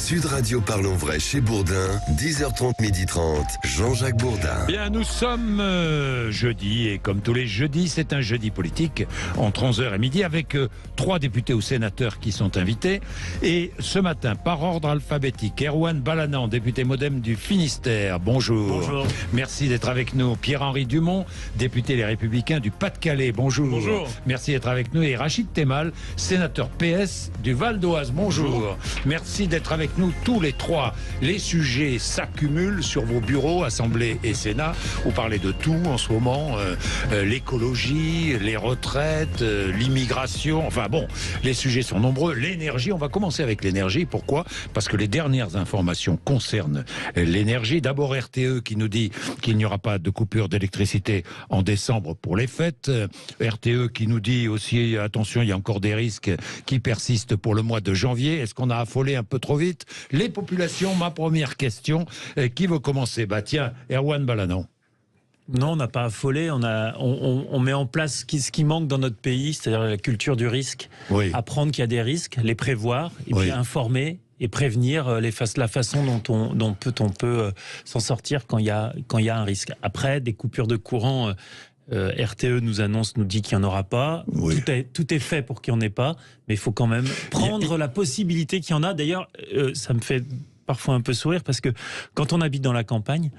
Sud Radio Parlons Vrai chez Bourdin, 10h30, 12h30, Jean-Jacques Bourdin. Bien, nous sommes jeudi, et comme tous les jeudis, c'est un jeudi politique, entre 11h et midi, avec 3 députés ou sénateurs qui sont invités. Et ce matin, par ordre alphabétique, Erwan Balanant, député MoDem du Finistère, bonjour. Bonjour. Merci d'être avec nous. Pierre-Henri Dumont, député Les Républicains du Pas-de-Calais, bonjour. Bonjour. Merci d'être avec nous. Et Rachid Temal, sénateur PS du Val d'Oise, bonjour. Merci d'être avec nous tous les trois. Les sujets s'accumulent sur vos bureaux, Assemblée et Sénat. Vous parlez de tout en ce moment, l'écologie, les retraites, l'immigration, enfin bon, les sujets sont nombreux. L'énergie, on va commencer avec l'énergie. Pourquoi ? Parce que les dernières informations concernent l'énergie. D'abord RTE qui nous dit qu'il n'y aura pas de coupure d'électricité en décembre pour les fêtes. RTE qui nous dit aussi, attention, il y a encore des risques qui persistent pour le mois de janvier. Est-ce qu'on a affolé un peu trop vite les populations? Ma première question, qui veut commencer? Bah tiens, Erwan Balanant. Non, on n'a pas affolé. On met en place ce qui manque dans notre pays, c'est-à-dire la culture du risque. Oui. Apprendre qu'il y a des risques, les prévoir, et puis informer et prévenir la façon dont on peut s'en sortir quand il y a un risque. Après, des coupures de courant, RTE nous dit qu'il n'y en aura pas. Oui. Tout est fait pour qu'il n'y en ait pas, mais il faut quand même prendre la possibilité qu'il y en a. D'ailleurs, ça me fait parfois un peu sourire parce que quand on habite dans la campagne,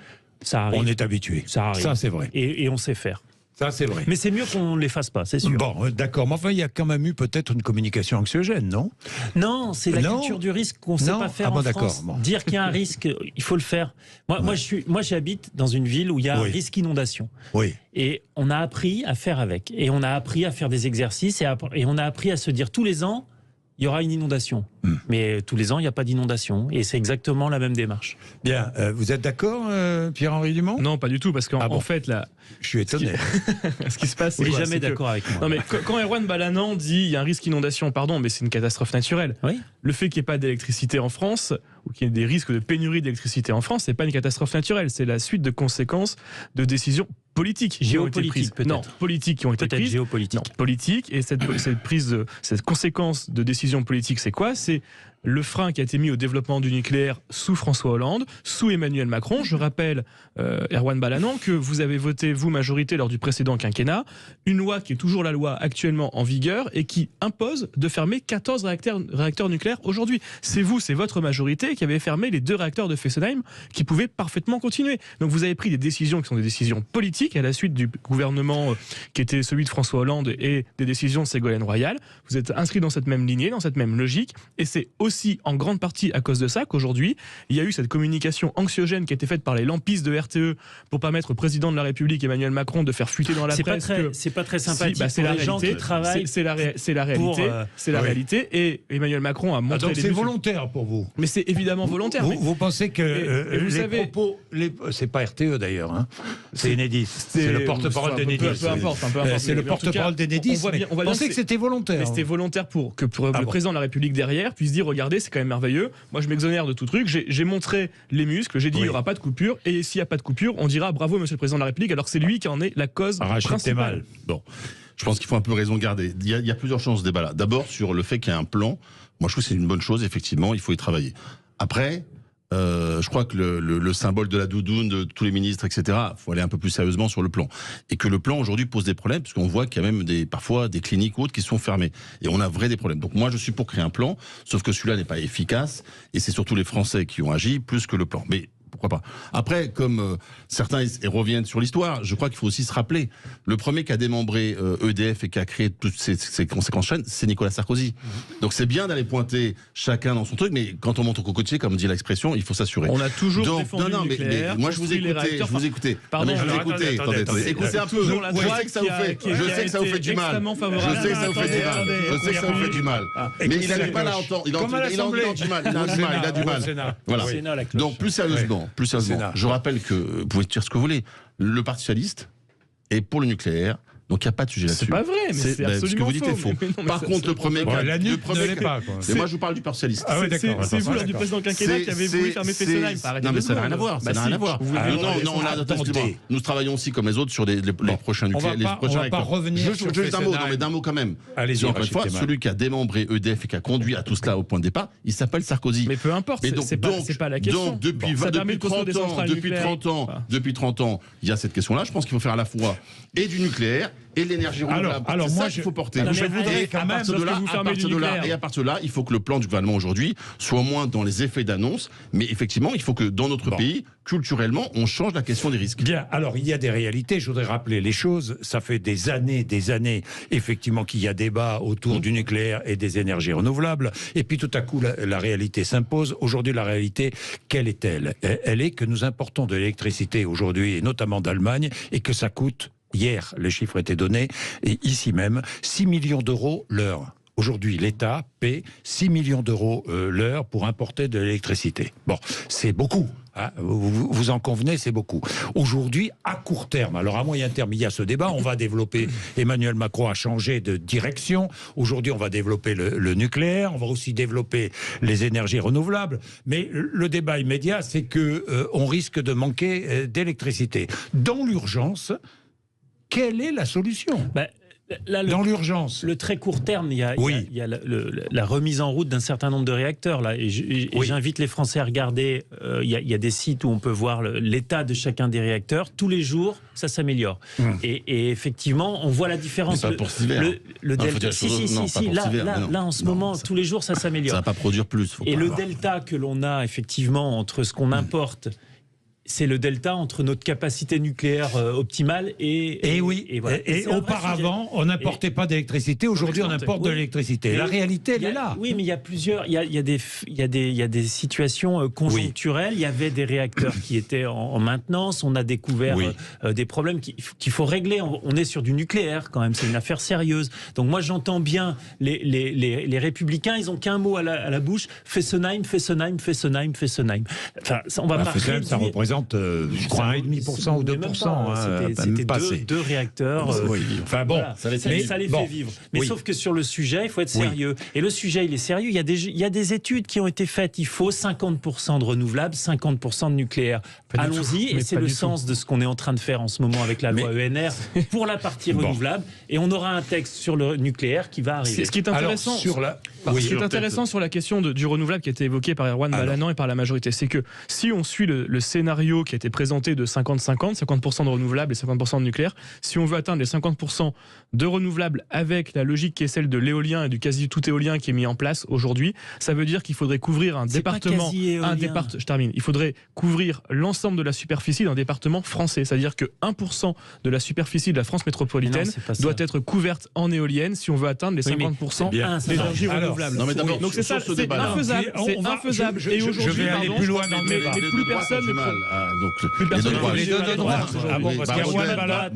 ça arrive. On est habitué. Ça arrive. Ça, c'est vrai. Et on sait faire. Ça, c'est vrai. Mais c'est mieux qu'on ne les fasse pas, c'est sûr. Bon, d'accord. Mais enfin, il y a quand même eu peut-être une communication anxiogène, non? Non, c'est la culture du risque qu'on ne sait pas faire en France. Bon. Dire qu'il y a un risque, il faut le faire. Moi, j'habite dans une ville où il y a un risque inondation. Oui. Et on a appris à faire avec. Et on a appris à faire des exercices. Et on a appris à se dire tous les ans, il y aura une inondation. Mais tous les ans, il n'y a pas d'inondation. Et c'est exactement la même démarche. Bien. Vous êtes d'accord, Pierre-Henri Dumont? Non, pas du tout, parce qu'en fait, là... Je suis étonné. Ce qui se passe, c'est quoi? Jamais d'accord avec moi. Non, mais quand Erwan Balanant dit il y a un risque d'inondation, pardon, mais c'est une catastrophe naturelle. Oui. Le fait qu'il n'y ait pas d'électricité en France, ou qu'il y ait des risques de pénurie d'électricité en France, c'est pas une catastrophe naturelle. C'est la suite de conséquences de décisions politiques. Géopolitiques, peut-être. Non, politiques qui ont été prises. Géopolitiques. Non, politiques. Et cette conséquence de décisions politiques, c'est quoi? C'est le frein qui a été mis au développement du nucléaire sous François Hollande, sous Emmanuel Macron. Je rappelle, Erwan Balanant, que vous avez voté, vous, majorité, lors du précédent quinquennat, une loi qui est toujours la loi actuellement en vigueur et qui impose de fermer 14 réacteurs nucléaires aujourd'hui. C'est vous, c'est votre majorité qui avez fermé les 2 réacteurs de Fessenheim qui pouvaient parfaitement continuer. Donc vous avez pris des décisions qui sont des décisions politiques à la suite du gouvernement qui était celui de François Hollande et des décisions de Ségolène Royal. Vous êtes inscrit dans cette même lignée, dans cette même logique, et c'est aussi en grande partie à cause de ça qu'aujourd'hui, il y a eu cette communication anxiogène qui a été faite par les lampistes de RTE pour permettre au président de la République, Emmanuel Macron, de faire fuiter dans la presse. C'est pas très sympathique c'est pour les gens qui travaillent. C'est la réalité. C'est la réalité. Et Emmanuel Macron a montré. Donc c'est volontaire pour vous? Mais c'est évidemment volontaire. Vous pensez que les propos, c'est pas RTE d'ailleurs, hein. C'est Enedis. C'est le porte-parole d'Enedis. Peu importe. C'est le porte-parole d'Enedis. Vous pensez que c'était volontaire? Mais c'était volontaire pour le président de la République derrière puisse dire regardez, c'est quand même merveilleux. Moi, je m'exonère de tout truc. J'ai montré les muscles. J'ai dit il n'y aura pas de coupure. Et s'il n'y a pas de coupure, on dira bravo, monsieur le président de la République, alors que c'est lui qui en est la cause principale. Bon, je pense qu'il faut un peu raison garder. Il y a plusieurs choses ce débat-là. D'abord, sur le fait qu'il y a un plan. Moi, je trouve que c'est une bonne chose. Effectivement, il faut y travailler. Après, je crois que le symbole de la doudoune de tous les ministres, etc., il faut aller un peu plus sérieusement sur le plan. Et que le plan aujourd'hui pose des problèmes, parce qu'on voit qu'il y a même parfois des cliniques ou autres qui sont fermées. Et on a des problèmes. Donc moi, je suis pour créer un plan, sauf que celui-là n'est pas efficace, et c'est surtout les Français qui ont agi plus que le plan. Mais pourquoi pas? Après, comme certains reviennent sur l'histoire, je crois qu'il faut aussi se rappeler, le premier qui a démembré EDF et qui a créé toutes ces conséquences chaînes, c'est Nicolas Sarkozy. Donc c'est bien d'aller pointer chacun dans son truc, mais quand on monte au cocotier, comme dit l'expression, il faut s'assurer. On a toujours défendu le nucléaire. Mais moi je vous écoutais. Pardon, je vous écoutais. Attendez, écoutez un peu. Je sais que ça vous fait du mal. Je sais que ça vous fait du mal. Mais il a du mal à entendre. Il a du mal. Voilà. Donc plus sérieusement, je rappelle que, vous pouvez dire ce que vous voulez, le Parti socialiste est pour le nucléaire, Donc il n'y a pas de sujet là-dessus. C'est pas vrai, mais c'est absolument ce que vous dites faux. est faux. Mais non, mais Par ça, contre, le premier cas, la nuque ne l'est pas, quoi. Mais moi, je vous parle du port socialiste. Ah oui, d'accord. C'est vous, lors du D'accord. président quinquennat, qui avez voulu fermer Fessenheim. Non, mais ça n'a rien à voir. Ça n'a rien à voir. Attendez. Nous travaillons aussi comme les autres sur les prochains nucléaires. On va pas revenir sur Juste un mot, Fessenheim. mais d'un mot quand même. Allez-y, Encore une fois, Rachid Temal. celui qui a démembré EDF et qui a conduit à tout cela au point de départ, il s'appelle Sarkozy. Mais peu importe, c'est pas la question. Donc, depuis 30 ans, il y a cette question-là. Je pense qu'il faut faire à la fois et du nucléaire et de l'énergie renouvelable. Alors c'est moi, ça qu'il faut porter. je voudrais Et quand à même, partir de là, il faut que le plan du gouvernement aujourd'hui soit au moins dans les effets d'annonce. Mais effectivement, il faut que dans notre pays, culturellement, on change la question des risques. Bien, alors il y a des réalités, je voudrais rappeler les choses. Ça fait des années, effectivement, qu'il y a débat autour du nucléaire et des énergies renouvelables. Et puis tout à coup, la réalité s'impose. Aujourd'hui, la réalité, quelle est-elle ? Elle est que nous importons de l'électricité aujourd'hui, et notamment d'Allemagne, et que ça coûte, hier, les chiffres étaient donnés, et ici même, 6 millions d'euros l'heure. Aujourd'hui, l'État paie 6 millions d'euros l'heure pour importer de l'électricité. Bon, c'est beaucoup. Hein, vous en convenez, c'est beaucoup. Aujourd'hui, à court terme, alors à moyen terme, il y a ce débat, on va développer, Emmanuel Macron a changé de direction, aujourd'hui on va développer le nucléaire, on va aussi développer les énergies renouvelables, mais le débat immédiat, c'est qu'on risque de manquer d'électricité. Dans l'urgence, quelle est la solution ? Là, dans l'urgence. Le très court terme, il y a la remise en route d'un certain nombre de réacteurs. Là, et j'invite les Français à regarder, il y a des sites où on peut voir l'état de chacun des réacteurs. Tous les jours, ça s'améliore. Et effectivement, on voit la différence. Mais pas pour cet hiver. Le delta. Là, en ce moment, tous les jours, ça s'améliore. Ça va pas produire plus. Et le delta que l'on a, effectivement, entre ce qu'on importe... C'est le delta entre notre capacité nucléaire optimale et voilà. Et auparavant, on n'importait pas d'électricité. Aujourd'hui, on importe de l'électricité. La réalité, elle est là. Oui, mais il y a plusieurs. Il y a des situations conjoncturelles. Il y avait des réacteurs qui étaient en maintenance. On a découvert des problèmes qu'il faut régler. On est sur du nucléaire quand même. C'est une affaire sérieuse. Donc moi, j'entends bien les républicains. Ils ont qu'un mot à la bouche. Fessenheim. Enfin, on va pas. Fessenheim, ça représente, je crois, 1,5% ou 2%. C'était deux réacteurs. Enfin bon, voilà, ça les fait vivre. Mais sauf que sur le sujet, il faut être sérieux. Et le sujet, il est sérieux. Il y a des études qui ont été faites. Il faut 50% de renouvelables, 50% de nucléaire. Allons-y. Et c'est le sens de ce qu'on est en train de faire en ce moment avec la loi ENR pour la partie renouvelable. Et on aura un texte sur le nucléaire qui va arriver. Ce qui est intéressant, intéressant sur la question du renouvelable qui a été évoqué par Erwan Balanant et par la majorité, c'est que si on suit le scénario qui a été présenté de 50% de renouvelables et 50% de nucléaire, si on veut atteindre les 50% de renouvelables avec la logique qui est celle de l'éolien et du quasi tout éolien qui est mis en place aujourd'hui, ça veut dire qu'il faudrait couvrir un département. Je termine. Il faudrait couvrir l'ensemble de la superficie d'un département français. C'est-à-dire que 1% de la superficie de la France métropolitaine doit être couverte en éolienne si on veut atteindre les 50% d'énergie renouvelable. Donc c'est ça, c'est infaisable. C'est infaisable. Et aujourd'hui, je vais aller plus loin dans le débat. Mais plus personne ne les deux de droite. Ah bon, parce qu'il y a Erwan Balanant.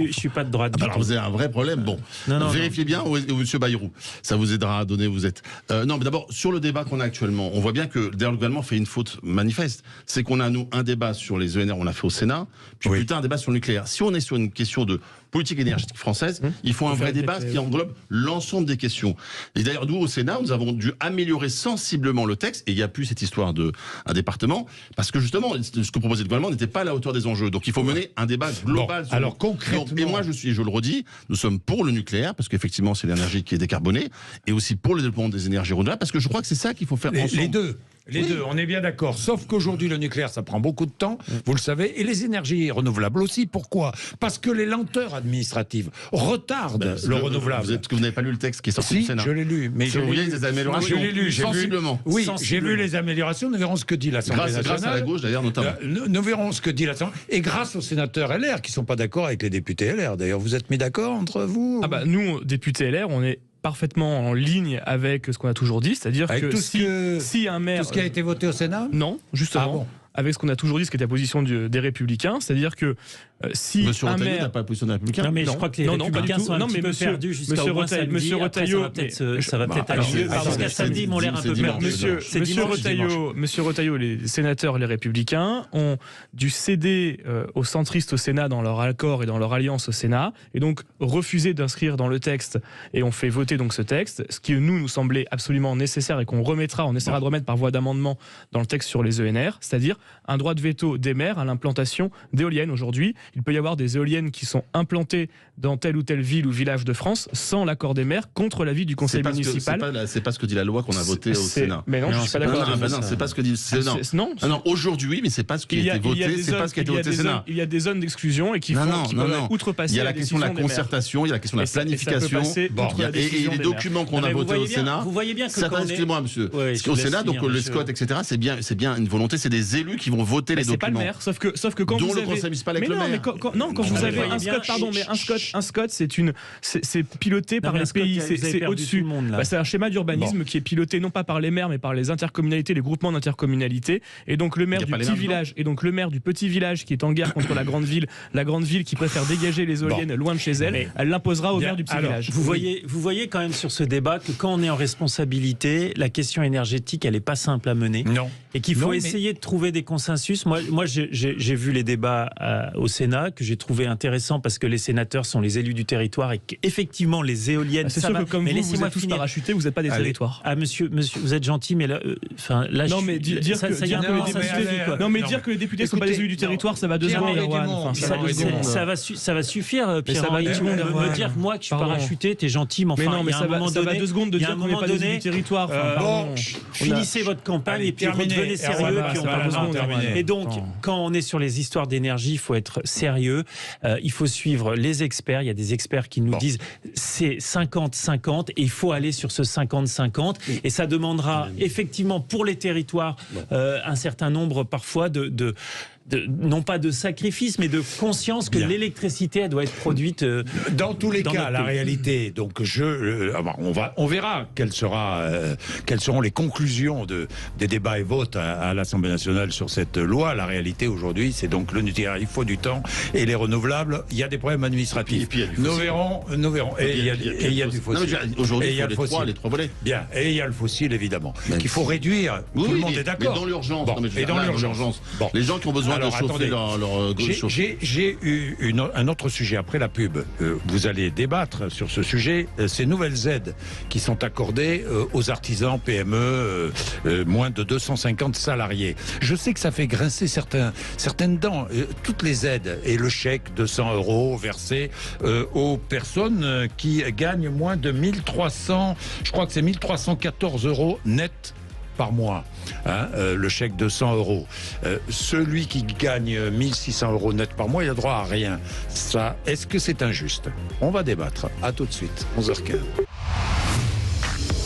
Je suis pas de droite. Alors vous avez un vrai problème. Bon, vérifiez bien où est M. Bayrou. Ça vous aidera à donner où vous êtes. Non, mais d'abord, sur le débat qu'on a actuellement, on voit bien que d'ailleurs le gouvernement fait une faute manifeste. C'est qu'on a, nous, un débat sur les ENR, on l'a fait au Sénat, puis plus tard un débat sur le nucléaire. Si on est sur une question de politique énergétique française, il faut un vrai débat qui englobe l'ensemble des questions. Et d'ailleurs, nous, au Sénat, nous avons dû améliorer sensiblement le texte, et il n'y a plus cette histoire d'un département, parce que justement, ce que proposait le gouvernement n'était pas à la hauteur des enjeux. Donc il faut mener un débat global. Alors concrètement... Et moi, je le redis, nous sommes pour le nucléaire, parce qu'effectivement, c'est l'énergie qui est décarbonée, et aussi pour le développement des énergies renouvelables, parce que je crois que c'est ça qu'il faut faire ensemble. Les deux, on est bien d'accord. Sauf qu'aujourd'hui, le nucléaire, ça prend beaucoup de temps, vous le savez, et les énergies renouvelables aussi. Pourquoi ? Parce que les lenteurs administratives retardent le renouvelable. Vous n'avez pas lu le texte qui est sorti du Sénat ? Je l'ai lu. Mais vous voyez des améliorations sensiblement. Oui, j'ai vu les améliorations. Nous verrons ce que dit l'Assemblée nationale. Grâce à la gauche, d'ailleurs, notamment. Nous verrons ce que dit l'Assemblée. Et grâce aux sénateurs LR, qui ne sont pas d'accord avec les députés LR. D'ailleurs, vous êtes mis d'accord entre vous ? Nous, députés LR, on est parfaitement en ligne avec ce qu'on a toujours dit, c'est-à-dire que si un maire... Tout ce qui a été voté au Sénat ? Non, justement. avec ce qu'on a toujours dit, ce qui était la position des Républicains, c'est-à-dire que si Monsieur un Retailleau n'a maire... pas la position des Républicains. Non, mais je crois que les Républicains sont un petit peu perdus jusqu'à au moins samedi. Monsieur Retailleau, ça va peut-être aller mieux. Jusqu'à samedi, ils m'ont l'air un peu perdus. Monsieur Retailleau, les sénateurs, les Républicains, ont dû céder aux centristes au Sénat dans leur accord et dans leur alliance au Sénat, et donc refusé d'inscrire dans le texte, et on fait voter donc ce texte, ce qui nous semblait absolument nécessaire et qu'on essaiera de remettre par voie d'amendement dans le texte sur les ENR, c'est-à-dire un droit de veto des maires à l'implantation d'éoliennes. Aujourd'hui, il peut y avoir des éoliennes qui sont implantées dans telle ou telle ville ou village de France sans l'accord des maires, contre l'avis du conseil municipal. C'est pas ce que dit la loi qu'on a votée au Sénat. Mais non, je suis pas d'accord. Non, c'est pas ce que dit le Sénat. Non, aujourd'hui, mais c'est pas ce qui a été voté, c'est pas ce qui a été voté au Sénat. Il y a des zones d'exclusion et qui peuvent outrepasser. Il y a la question de la concertation, il y a la question de la planification. Et les documents qu'on a votés au Sénat. Vous voyez bien que excusez-moi, monsieur. Parce qu'au Sénat, donc le SCOT, etc., c'est bien une volonté, c'est des élus qui vont voter les documents. C'est pas le maire, sauf que quand dont vous le avez... conseil municipal avec le maire. Quand vous avez un SCOT, pardon, mais un SCOT, c'est piloté par les pays, c'est au-dessus. C'est un schéma d'urbanisme qui est piloté non pas par les maires, mais par les intercommunalités, les groupements d'intercommunalité. Et donc le maire du petit village, du petit village qui est en guerre contre la grande ville qui préfère dégager les éoliennes loin de chez elle, elle l'imposera au maire du petit village. Vous voyez quand même sur ce débat que quand on est en responsabilité, la question énergétique, elle est pas simple à mener. Non. Et qu'il faut essayer de trouver des consensus. Moi, j'ai vu les débats au Sénat que j'ai trouvé intéressants parce que les sénateurs sont les élus du territoire et qu'effectivement les éoliennes. C'est sûr que comme vous êtes tous parachutés, vous n'êtes pas des territoires. Monsieur, vous êtes gentil, mais là, non, mais dire que les députés ne sont pas des élus du territoire, ça va 2 secondes. Ça va suffire, Pierre. Me dire moi que je suis parachuté, t'es gentil, mais enfin, il y a un moment donné. Ça va 2 secondes de dire qu'on n'est pas des élus du territoire. Finissez votre campagne et puis redevenez sérieux. Et donc, quand on est sur les histoires d'énergie, il faut être sérieux. Il faut suivre les experts. Il y a des experts qui nous disent c'est 50-50 et il faut aller sur ce 50-50. Et ça demandera effectivement pour les territoires un certain nombre parfois non pas de sacrifice, mais de conscience que l'électricité elle doit être produite. Dans tous les cas, la réalité. Donc on verra quelles seront les conclusions des débats et votes à l'Assemblée nationale sur cette loi. La réalité aujourd'hui, c'est donc le nucléaire. Il faut du temps et les renouvelables. Il y a des problèmes administratifs. Et puis, nous verrons. Et il y a du fossile. Aujourd'hui, il y a les trois volets. Bien. Et il y a le fossile évidemment qu'il faut réduire. Tout le monde est d'accord. Mais dans l'urgence. Et dans l'urgence. Les gens qui ont besoin de chauffer leur j'ai eu un autre sujet après la pub. Vous allez débattre sur ce sujet. Ces nouvelles aides qui sont accordées aux artisans, PME, moins de 250 salariés. Je sais que ça fait grincer certaines dents. Toutes les aides et le chèque de 100 € versé aux personnes qui gagnent moins de 1300, je crois que c'est 1314 € net par mois, le chèque de 100 €. Celui qui gagne 1600 € net par mois, il a droit à rien. Ça, est-ce que c'est injuste? On va débattre. À tout de suite, 11h15.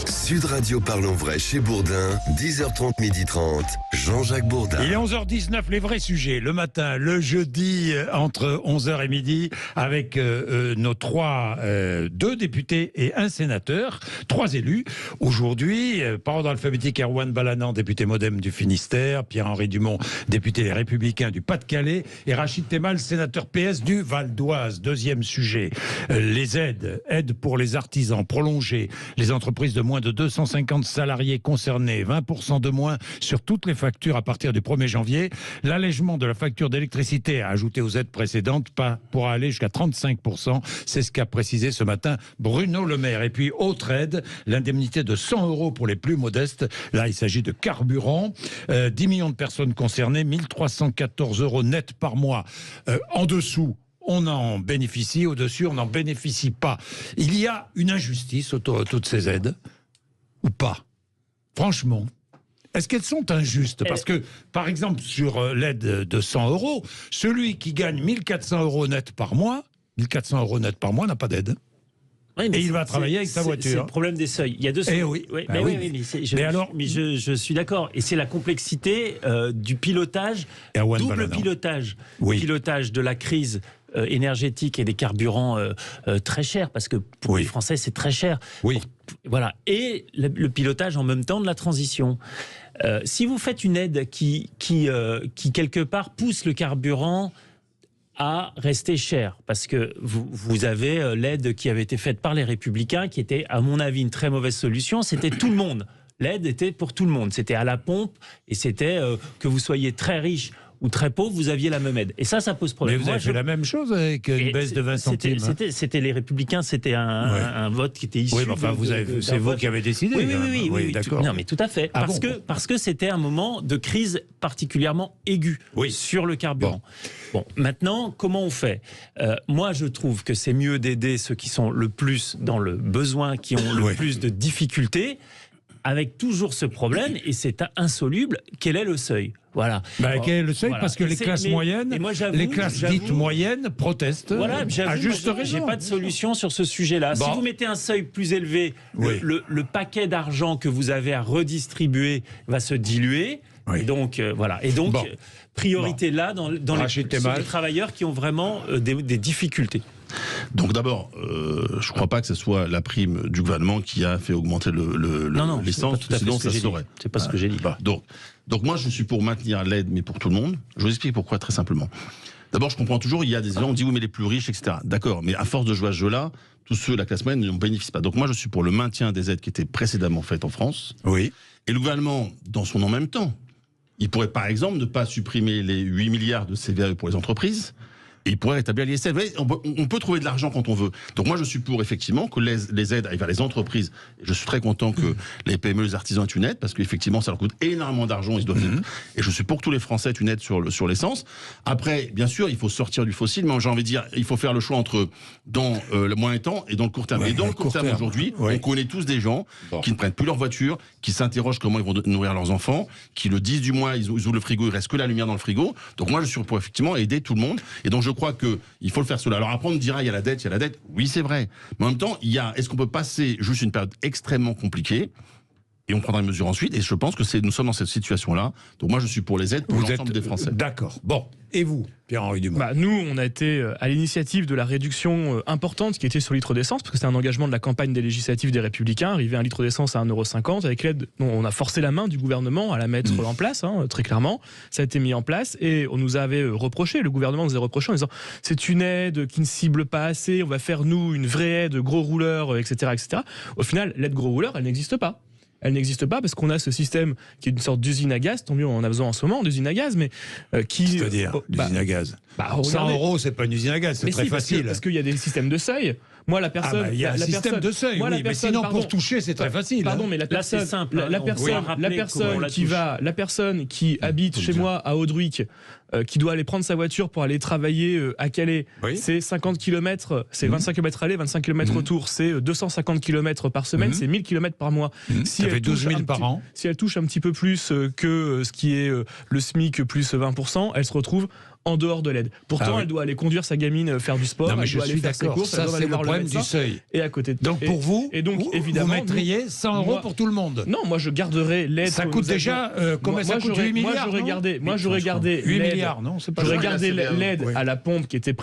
Sud Radio Parlons Vrai chez Bourdin, 10h30, 12h30, Jean-Jacques Bourdin. Il est 11h19, les vrais sujets, le matin, le jeudi, entre 11h et midi, avec nos 2 députés et un sénateur, 3 élus. Aujourd'hui, par ordre alphabétique, Erwan Balanant, député Modem du Finistère, Pierre-Henri Dumont, député Les Républicains du Pas-de-Calais, et Rachid Temal, sénateur PS du Val d'Oise. Deuxième sujet, les aides pour les artisans prolongées, les entreprises de moins de 250 salariés concernés, 20% de moins sur toutes les factures à partir du 1er janvier. L'allègement de la facture d'électricité ajouté aux aides précédentes pourra aller jusqu'à 35%. C'est ce qu'a précisé ce matin Bruno Le Maire. Et puis, autre aide, l'indemnité de 100 € pour les plus modestes. Là, il s'agit de carburant. 10 millions de personnes concernées, 1314 € net par mois. En dessous, on en bénéficie, au-dessus, on n'en bénéficie pas. Il y a une injustice autour de toutes ces aides, ou pas? Franchement, est-ce qu'elles sont injustes? Parce que, par exemple, sur l'aide de 100 €, celui qui gagne 1400 € net par mois, n'a pas d'aide. Oui, et il va travailler avec sa voiture. C'est le problème des seuils. Il y a 2 seuils. Mais je suis d'accord. Et c'est la complexité du pilotage, double pilotage. Oui. Pilotage de la crise énergétique et des carburants très chers, parce que pour les Français, c'est très cher. Oui. Voilà. Et le pilotage en même temps de la transition. Si vous faites une aide qui quelque part pousse le carburant à rester cher, parce que vous avez l'aide qui avait été faite par les Républicains, qui était, à mon avis, une très mauvaise solution. C'était tout le monde. L'aide était pour tout le monde. C'était à la pompe, et c'était que vous soyez très riche ou très pauvre, vous aviez la même aide. Et ça pose problème. Mais vous avez fait la même chose avec une baisse de 20 centimes. C'était les Républicains, c'était un vote qui était issu. Oui, mais enfin, c'est vous qui avez décidé. Oui, d'accord. Non, mais tout à fait. Parce que c'était un moment de crise particulièrement aiguë sur le carburant. Bon, maintenant, comment on fait ? Moi, je trouve que c'est mieux d'aider ceux qui sont le plus dans le besoin, qui ont le plus de difficultés, avec toujours ce problème, et c'est insoluble. Quel est le seuil ? Voilà. Quel est le seuil ? Parce que les classes moyennes, les classes dites moyennes protestent. Voilà, à juste raison. J'ai pas de solution sur ce sujet-là. Si vous mettez un seuil plus élevé, le paquet d'argent que vous avez à redistribuer va se diluer. Et donc, voilà. Et donc, priorité là dans les travailleurs qui ont vraiment des difficultés. Donc d'abord, je ne crois pas que ce soit la prime du gouvernement qui a fait augmenter l'essence, sinon ça se saurait. C'est pas ce que j'ai dit. Donc moi, je suis pour maintenir l'aide, mais pour tout le monde. Je vous explique pourquoi très simplement. D'abord, je comprends toujours, il y a des gens qui disent oui, mais les plus riches, etc. D'accord, mais à force de jouer à ce jeu-là, tous ceux de la classe moyenne n'en bénéficient pas. Donc moi, je suis pour le maintien des aides qui étaient précédemment faites en France. Oui. Et le gouvernement, dans son en même temps, il pourrait par exemple ne pas supprimer les 8 milliards de CVAE pour les entreprises, et il pourrait rétablir l'ISF. On peut trouver de l'argent quand on veut. Donc moi, je suis pour, effectivement, que les aides aillent vers les entreprises. Et je suis très content que les PME, les artisans aient une aide, parce qu'effectivement, ça leur coûte énormément d'argent. Ils doivent et je suis pour que tous les Français aient une aide sur l'essence. Après, bien sûr, il faut sortir du fossile, mais j'ai envie de dire, il faut faire le choix entre dans le moyen temps et dans le court terme. Et dans le court terme, aujourd'hui, on connaît tous des gens qui ne prennent plus leur voiture, qui s'interrogent comment ils vont nourrir leurs enfants, qui le 10 du mois, ils ouvrent le frigo, il reste que la lumière dans le frigo. Donc moi, je suis pour, effectivement, aider tout le monde. Et donc, je crois qu'il faut le faire cela. Alors après, on me dira, il y a la dette. Oui, c'est vrai. Mais en même temps, est-ce qu'on peut passer juste une période extrêmement compliquée et on prendra une mesure ensuite. Et je pense que nous sommes dans cette situation-là. Donc moi, je suis pour les aides pour l'ensemble des Français. D'accord. Bon. Et vous, Pierre-Henri Dumont ? Nous, on a été à l'initiative de la réduction importante qui était sur le litre d'essence, parce que c'était un engagement de la campagne des législatives des Républicains, arriver à un litre d'essence à 1,50 €, avec l'aide, on a forcé la main du gouvernement à la mettre en place, très clairement. Ça a été mis en place et on nous avait reproché, le gouvernement nous avait reproché en disant c'est une aide qui ne cible pas assez, on va faire nous une vraie aide gros rouleur, etc., etc. Au final, l'aide gros rouleur, elle n'existe pas. Elle n'existe pas parce qu'on a ce système qui est une sorte d'usine à gaz, tant mieux on en a besoin en ce moment, d'usine à gaz, mais qui... C'est-à-dire, d'usine à gaz 100 €, c'est pas une usine à gaz, c'est très facile. Parce qu'il y a des systèmes de seuil. Moi, la personne... il y a un système de seuil, mais sinon, pour toucher, c'est très facile. Pardon, mais la personne, la personne qui habite chez moi à Audruic, qui doit aller prendre sa voiture pour aller travailler à Calais, c'est 50 km, c'est 25 km aller, 25 km retour, c'est 250 km par semaine, c'est 1000 km par mois. Ça fait 12 000 par an. Si elle touche un petit peu plus que ce qui est le SMIC plus 20%, elle se retrouve en dehors de l'aide. Pourtant, elle doit aller conduire sa gamine faire du sport, elle doit aller faire ses courses, elle doit aller voir le médecin. Du seuil. Et à côté de... Donc pour vous, évidemment, vous mettriez 100 € pour tout le monde. Non, moi je garderai l'aide. Ça coûte déjà combien ça coûte 8 milliards. Moi j'aurais gardé 8 milliards, non, c'est pas. J'aurais gardé l'aide à la pompe qui était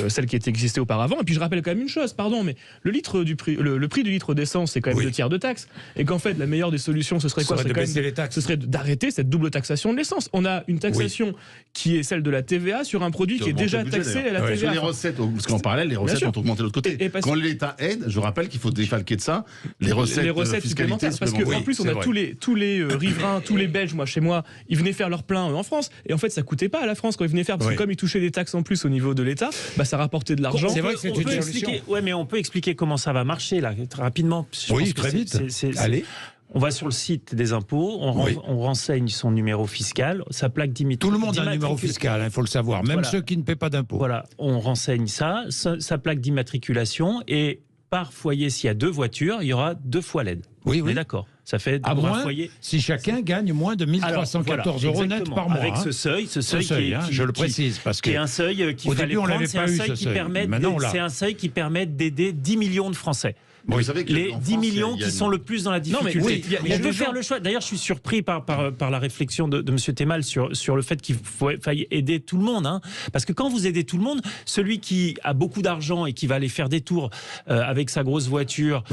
celle qui était existée auparavant. Et puis je rappelle quand même une chose, pardon, mais le prix du litre d'essence, c'est quand même 2 tiers de taxe. Et qu'en fait, la meilleure des solutions, ce serait quoi ? Ce serait d'arrêter cette double taxation de l'essence. On a une taxation qui est celle de la TVA sur un produit qui est déjà taxé à la TVA. Sur les recettes, parce qu'en parallèle, les recettes ont augmenté de l'autre côté. Quand l'État aide, je rappelle qu'il faut défalquer de ça les recettes supplémentaires. Parce qu'en plus, on a tous les riverains, tous les Belges, chez moi, ils venaient faire leur plein en France. Et en fait, ça coûtait pas à la France quand ils venaient faire, parce que comme ils touchaient des taxes en plus au niveau de l'État, ça rapportait de l'argent. C'est vrai que c'est une solution. Ouais, mais on peut expliquer comment ça va marcher, là, rapidement. Oui, très vite. Allez. On va sur le site des impôts, on renseigne son numéro fiscal, sa plaque d'immatriculation. Tout le monde a un numéro fiscal, il faut le savoir, même ceux qui ne paient pas d'impôts. Voilà, on renseigne sa plaque d'immatriculation, et par foyer, s'il y a 2 voitures, il y aura 2 fois l'aide. Oui. On est d'accord. Ça fait à moins foyer. Si chacun gagne moins de 1 314 € net par mois. Avec ce seuil je le précise, parce que c'est un seuil qu'il fallait prendre, c'est un seuil qui permet d'aider 10 millions de Français. Vous savez que les en 10 France, millions il y a qui sont le plus dans la Non, mais difficulté. oui, On peut faire le choix. D'ailleurs, je suis surpris par la réflexion de M. Temal sur le fait qu'il faille aider tout le monde. Hein. Parce que quand vous aidez tout le monde, celui qui a beaucoup d'argent et qui va aller faire des tours avec sa grosse voiture,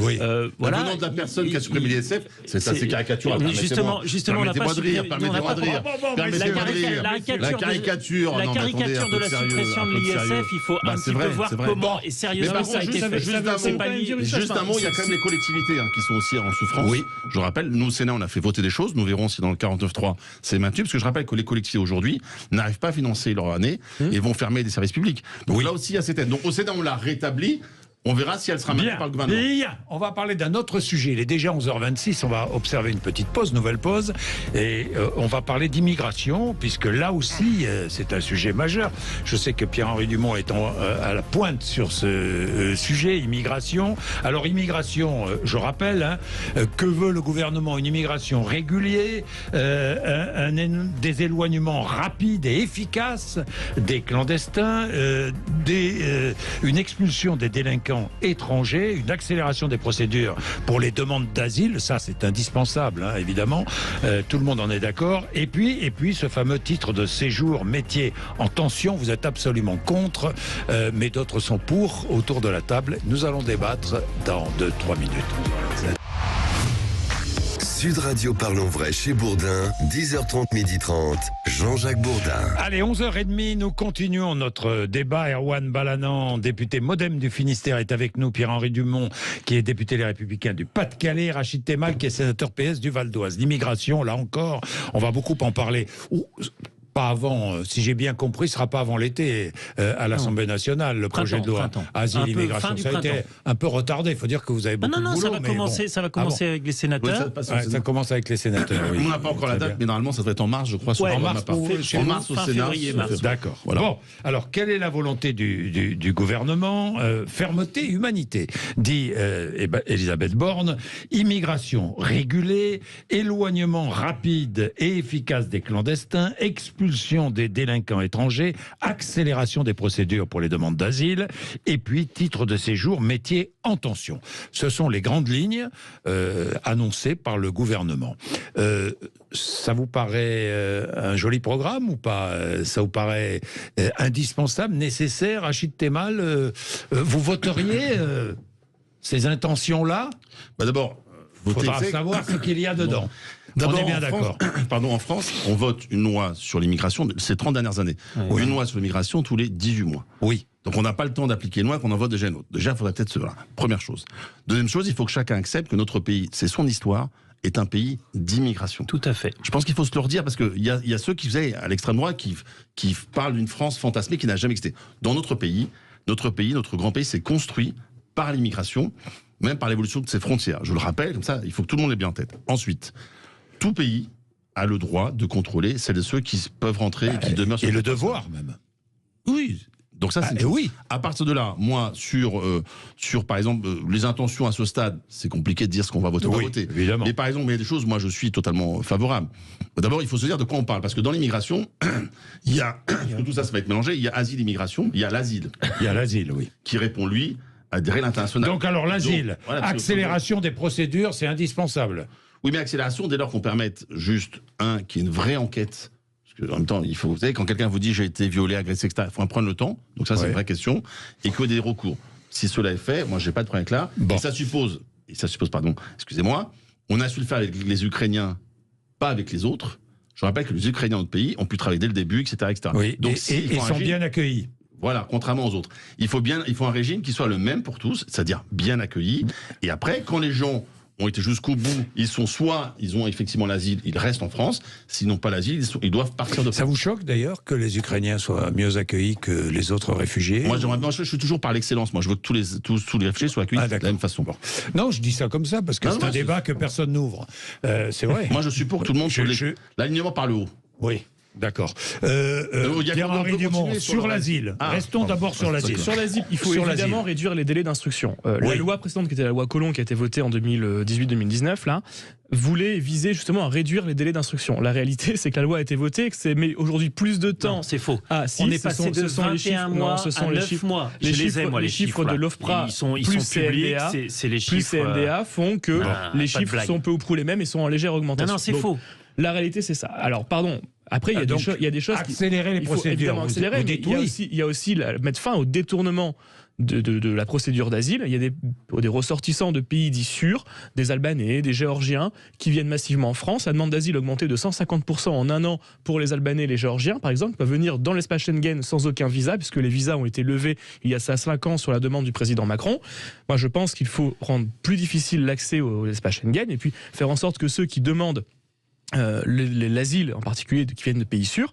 voilà. Venant de la personne qui a supprimé l'ISF, c'est assez caricatural. Justement, on n'a pas supprimé. Permettez-moi de rire. La caricature de la suppression de l'ISF, il faut un petit peu voir comment et sérieusement ça a été fait. Juste un mot, il y a quand même les collectivités qui sont aussi en souffrance. Oui. Je rappelle, nous au Sénat, on a fait voter des choses. Nous verrons si dans le 49.3 c'est maintenu, parce que je rappelle que les collectivités aujourd'hui n'arrivent pas à financer leur année et vont fermer des services publics. Donc là aussi, il y a cette aide. Donc au Sénat, on l'a rétabli. On verra si elle sera maintenue par le gouvernement. Bien. On va parler d'un autre sujet. Il est déjà 11h26. On va observer une petite pause, nouvelle pause. Et on va parler d'immigration, puisque là aussi, c'est un sujet majeur. Je sais que Pierre-Henri Dumont est à la pointe sur ce sujet, immigration. Alors, immigration, je rappelle, que veut le gouvernement? Une immigration régulière, des éloignements rapides et efficaces des clandestins, une expulsion des délinquants étrangers, une accélération des procédures pour les demandes d'asile, ça c'est indispensable, évidemment, tout le monde en est d'accord, et puis ce fameux titre de séjour métier en tension, vous êtes absolument contre, mais d'autres sont pour. Autour de la table, nous allons débattre dans 2-3 minutes. Sud Radio Parlons Vrai chez Bourdin, 10h30, 12h30, Jean-Jacques Bourdin. Allez, 11h30, nous continuons notre débat. Erwan Balanant, député MoDem du Finistère, est avec nous. Pierre-Henri Dumont, qui est député Les Républicains du Pas-de-Calais. Rachid Temal, qui est sénateur PS du Val d'Oise. L'immigration, là encore, on va beaucoup en parler. Pas avant, si j'ai bien compris, ce ne sera pas avant l'été à l'Assemblée nationale, le projet de loi Asile, immigration. Ça a été un peu retardé, il faut dire que vous avez beaucoup de boulot. Ça va commencer avec les sénateurs. Ça commence avec les sénateurs, oui. On n'a pas encore la date, mais normalement ça devrait être en mars, je crois. En mars au Sénat. D'accord. Voilà. Bon, alors quelle est la volonté du gouvernement? Fermeté, humanité, dit Elisabeth Borne. Immigration régulée, éloignement rapide et efficace des clandestins, expulsion des délinquants étrangers, accélération des procédures pour les demandes d'asile, et puis titre de séjour, métier en tension. Ce sont les grandes lignes annoncées par le gouvernement. Ça vous paraît un joli programme ou pas? Ça vous paraît indispensable, nécessaire? Rachid Temal, vous voteriez ces intentions-là? D'abord, il faudra savoir ce qu'il y a dedans. D'abord, on est bien d'accord. En France, on vote une loi sur l'immigration ces 30 dernières années. Oui. Une loi sur l'immigration tous les 18 mois. Oui. Donc on n'a pas le temps d'appliquer une loi qu'on en vote déjà une autre. Déjà, il faudrait peut-être première chose. Deuxième chose, il faut que chacun accepte que notre pays, c'est son histoire, est un pays d'immigration. Tout à fait. Je pense qu'il faut se le redire parce qu'il y a ceux qui faisaient à l'extrême droite qui parlent d'une France fantasmée qui n'a jamais existé. Dans notre grand pays, c'est construit par l'immigration, même par l'évolution de ses frontières. Je le rappelle, comme ça, il faut que tout le monde l'ait bien en tête. Ensuite, tout pays a le droit de contrôler celles et ceux qui peuvent rentrer et qui demeurent sur le devoir même. Oui. Donc ça, c'est oui. À partir de là, moi, sur par exemple les intentions à ce stade, c'est compliqué de dire ce qu'on va voter ou pas voter. Évidemment. Mais par exemple, il y a des choses, moi, je suis totalement favorable. D'abord, il faut se dire de quoi on parle, parce que dans l'immigration, il y a tout ça va être mélangé. Il y a asile, immigration, il y a l'asile. Il y a l'asile, oui. Qui répond lui à des règles internationales. Donc alors l'asile, accélération des procédures, c'est indispensable. Oui, mais accélération dès lors qu'on permette juste qu'il y ait une vraie enquête. Parce que, en même temps, vous savez, quand quelqu'un vous dit j'ai été violé, agressé, etc., il faut en prendre le temps. Donc ça, c'est une vraie question. Et que des recours. Si cela est fait, moi, j'ai pas de problème avec là. Bon. Et ça suppose, excusez-moi, on a su le faire avec les Ukrainiens, pas avec les autres. Je rappelle que les Ukrainiens de notre pays ont pu travailler dès le début, etc., etc. Oui. Donc ils sont bien accueillis. Voilà, contrairement aux autres. Il faut un régime qui soit le même pour tous, c'est-à-dire bien accueilli. Et après, quand les gens ont été jusqu'au bout, ils ont effectivement l'asile, ils restent en France, s'ils n'ont pas l'asile, ils doivent partir de France. Ça vous choque d'ailleurs que les Ukrainiens soient mieux accueillis que les autres réfugiés? Moi, je suis toujours par l'excellence. Moi, je veux que tous les réfugiés soient accueillis de la même façon. Bon. Non, je dis ça comme ça parce que c'est un débat que personne n'ouvre. C'est vrai. Moi, je suis pour que tout le monde l'alignement par le haut. Oui. D'accord. on Pierre-Henri peut Dumont, continuer sur l'asile. Restons pardon. d'abord sur l'asile. Sur l'asile, il faut Sur évidemment l'asile. réduire les délais d'instruction. La Oui. loi précédente, qui était la loi Collomb, qui a été votée en 2018-2019, là, voulait viser justement à réduire les délais d'instruction. La réalité, c'est que la loi a été votée, que c'est met aujourd'hui plus de temps. Non, c'est faux. Ah, si, On est ce passé sont- de ce sont les 21 chiffres- mois non, ce sont à les 9 chiffres- mois. les Je les ai, chiffres- moi, les les chiffres de là. l'OFPRA Ils sont plus publics, CNDA, c'est les plus chiffres. CNDA font que les pas de chiffres blague. sont peu ou prou les mêmes et sont en légère augmentation. Non, c'est Donc, faux. La réalité, c'est ça. Alors, pardon. Après, il y a Donc, il y a des choses. accélérer les Il faut procédures. évidemment Vous- accélérer, vous mais dites il y a oui. aussi, mettre fin au détournement de la procédure d'asile. Il y a des ressortissants de pays dits sûrs, des Albanais, des Géorgiens, qui viennent massivement en France. La demande d'asile a augmenté de 150% en un an pour les Albanais et les Géorgiens, par exemple, peuvent venir dans l'espace Schengen sans aucun visa, puisque les visas ont été levés il y a ça 5 ans sur la demande du président Macron. Moi, je pense qu'il faut rendre plus difficile l'accès à l'espace Schengen et puis faire en sorte que ceux qui demandent l'asile, en particulier qui viennent de pays sûrs,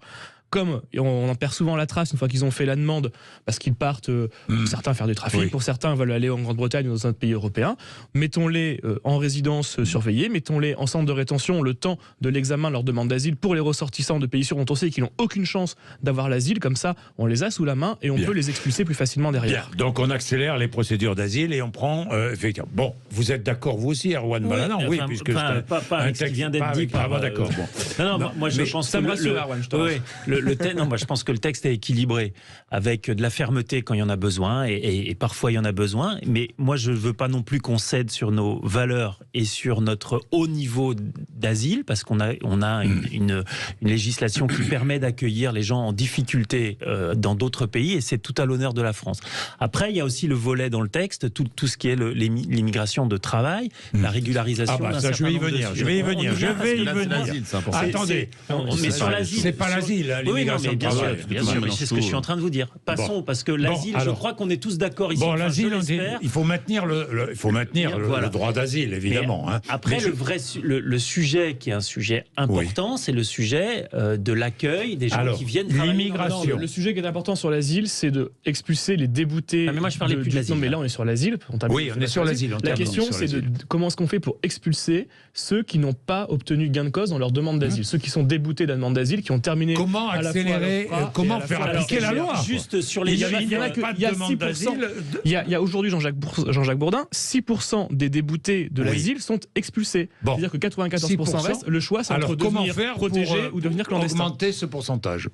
comme on en perd souvent la trace une fois qu'ils ont fait la demande, parce qu'ils partent, pour certains faire du trafic, Oui. pour certains veulent aller en Grande-Bretagne ou dans un autre pays européen, mettons-les en résidence surveillée, mettons-les en centre de rétention le temps de l'examen de leur demande d'asile pour les ressortissants de pays sûrs dont on sait qu'ils n'ont aucune chance d'avoir l'asile, comme ça on les a sous la main et on Bien. peut les expulser plus facilement derrière. Bien, donc on accélère les procédures d'asile et on prend effectivement. Bon, vous êtes d'accord vous aussi, Erwan Balanan, oui, Enfin, puisque enfin, c'est pas un avec ce qui texte- vient pas d'être dit avec- par. Ah, bon, d'accord. Bon. Non, moi je mais pense ça que me rassure, Erwan, je te rassure. non, moi je pense que le texte est équilibré, avec de la fermeté quand il y en a besoin, et parfois il y en a besoin. Mais moi je veux pas non plus qu'on cède sur nos valeurs et sur notre haut niveau d'asile, parce qu'on a une législation qui permet d'accueillir les gens en difficulté dans d'autres pays, et c'est tout à l'honneur de la France. Après, il y a aussi le volet dans le texte, tout ce qui est l'immigration de travail, la régularisation. Ah bah d'un ça, je certain vais y nombre de venir, je sujets. vais y On venir, je vient parce vais que y Là, c'est venir. l'asile, c'est important. Attendez, mais sur l'asile, c'est pas l'asile, hein, oui, non, l'immigration mais de bien sûr, travail. bien sûr, mais c'est ce que je suis en train de vous dire. Passons, parce que l'asile, je alors. crois qu'on est tous d'accord ici. Bon, enfin, l'asile, je l'espère. il faut maintenir il faut maintenir Voilà. le droit d'asile, évidemment. Mais hein. après, Mais le sujet qui est un sujet important, c'est le sujet de l'accueil des gens Alors, qui viennent travailler. l'immigration. Non, le sujet qui est important sur l'asile, c'est de expulser les déboutés. Ah, mais moi, je parlais plus de l'asile, Non, mais là, on est sur l'asile. Oui, on est sur l'asile. on La termine question, sur c'est de l'asile. comment est-ce qu'on fait pour expulser ceux qui n'ont pas obtenu gain de cause dans leur demande d'asile, ceux qui sont déboutés de la demande d'asile, qui ont terminé. Comment à la fois accélérer, l'OFPRA comment et à la faire fois- appliquer la Alors, loi juste sur les Il y en a- il y en a chiffres, que- pas il y a de demande 6%. d'asile. Il y a aujourd'hui Jean-Jacques Bourdin, 6% des déboutés de Oui. l'asile sont expulsés. Bon. C'est-à-dire que 94% 6%. restent. Le choix, c'est Alors entre comment devenir faire protégé pour ou devenir clandestin. augmenter ce pourcentage?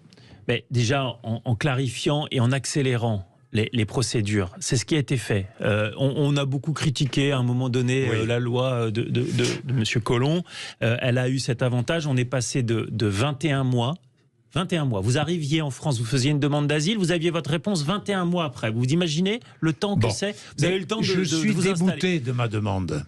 mais déjà en clarifiant et en accélérant les procédures. C'est ce qui a été fait. On a beaucoup critiqué à un moment donné Oui. la loi de M. Collomb. Elle a eu cet avantage. On est passé de 21 mois. 21 mois. Vous arriviez en France, vous faisiez une demande d'asile, vous aviez votre réponse 21 mois après. Vous imaginez le temps que Bon. c'est? Vous avez eu le temps de Je suis vous installer. débouté de ma demande.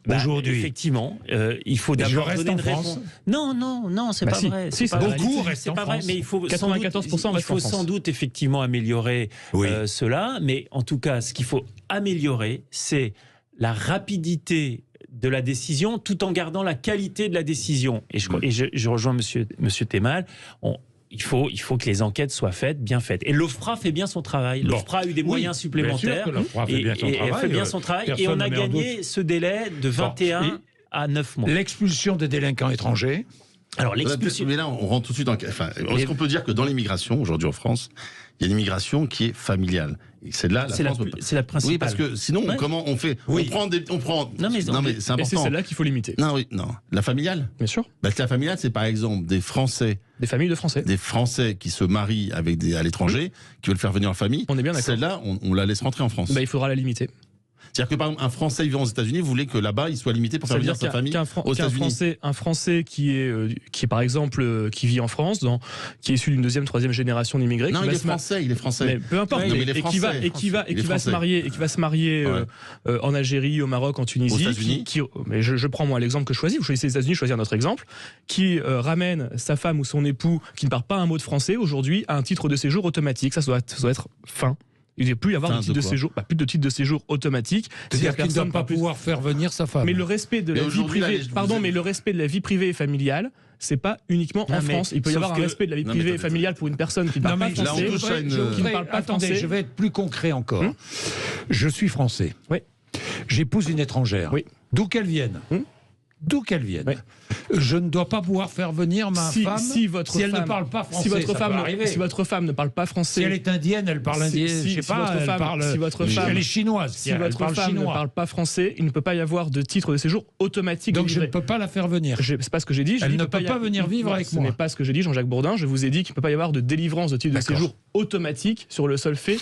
Bah, Aujourd'hui. Effectivement, il faut Et je d'abord reste donner en une France. réponse. Non, c'est Bah pas si. vrai. Si, pas c'est vrai. beaucoup restent C'est en pas vrai, France. mais il faut 94% sans doute, restent en France. sans doute effectivement améliorer Oui. cela, mais en tout cas, ce qu'il faut améliorer, c'est la rapidité de la décision, tout en gardant la qualité de la décision. Et je rejoins Monsieur Temal. Il faut que les enquêtes soient faites, bien faites. Et l'OFPRA fait bien son travail. Bon. L'OFPRA a eu des Oui, moyens supplémentaires. bien sûr que l'OFPRA fait Et bien son elle travail. fait bien son travail. Et Personne on a ne met en gagné doute. ce délai de 21 Et à 9 mois. L'expulsion des délinquants étrangers. Alors l'expulsion. Mais là, on rentre tout de suite dans. Enfin, est-ce qu'on peut dire que dans l'immigration, aujourd'hui en France, il y a une immigration qui est familiale? Et c'est là, C'est la France peut pas- principale. Oui, parce que sinon, Ouais. comment on fait? Oui. On prend. Non, mais c'est Et c'est important. celle-là qu'il faut limiter. Non, la familiale. Bien sûr. La familiale, c'est par exemple des Français Des familles de Français. qui se marient avec à l'étranger, qui veulent faire venir leur famille. On est bien d'accord. Celle-là, on la laisse rentrer en France. Bah, il faudra la limiter. C'est-à-dire que par exemple, un Français vivant aux États-Unis voulait que là-bas, il soit limité pour faire venir sa famille aux États-Unis. Un Français qui est par exemple qui vit en France, qui est issu d'une deuxième, troisième génération d'immigrés, Non, qui il va est se mar- français, il est français. Mais peu importe, Ouais, mais et il est qui va français. et qui va Il est se français. marier en Algérie, au Maroc, en Tunisie, Aux États-Unis. mais je prends moi l'exemple que je choisis, vous choisissez les États-Unis, choisir notre exemple, qui ramène sa femme ou son époux qui ne parle pas un mot de français aujourd'hui à un titre de séjour automatique. Ça doit être fin. Il ne doit plus y avoir Fin de titre de de quoi séjour, plus de titre de séjour automatique. C'est-à-dire qu'il ne doit pas plus- pouvoir faire venir sa femme. Mais le respect de Mais la vie aujourd'hui, privée, là, je vous pardon, ai- mais le respect de la vie privée et familiale, c'est pas uniquement Non, en mais France. Il peut y sauf avoir un que- respect de la vie Non, mais privée et attendez, familiale pour une personne qui ne parle Non, pas mais là, on français. touche à une- qui ne parle pas Attendez, français. je vais être plus concret encore. Je suis français. Oui. J'épouse une étrangère. Oui. D'où qu'elle vienne. d'où qu'elle vienne. Ouais. Je ne dois pas pouvoir faire venir ma femme si elle ne parle pas français. Si votre femme ne parle pas français. Si elle est indienne, elle parle indien. Je sais pas, elle est chinoise. Si votre femme ne parle pas français, il ne peut pas y avoir de titre de séjour automatique. Donc je ne peux pas la faire venir. C'est pas ce que j'ai dit. Elle ne peut pas venir vivre avec moi. Ce n'est pas ce que j'ai dit, Jean-Jacques Bourdin. Je vous ai dit qu'il ne peut pas y avoir de délivrance de titre de séjour automatique sur le seul fait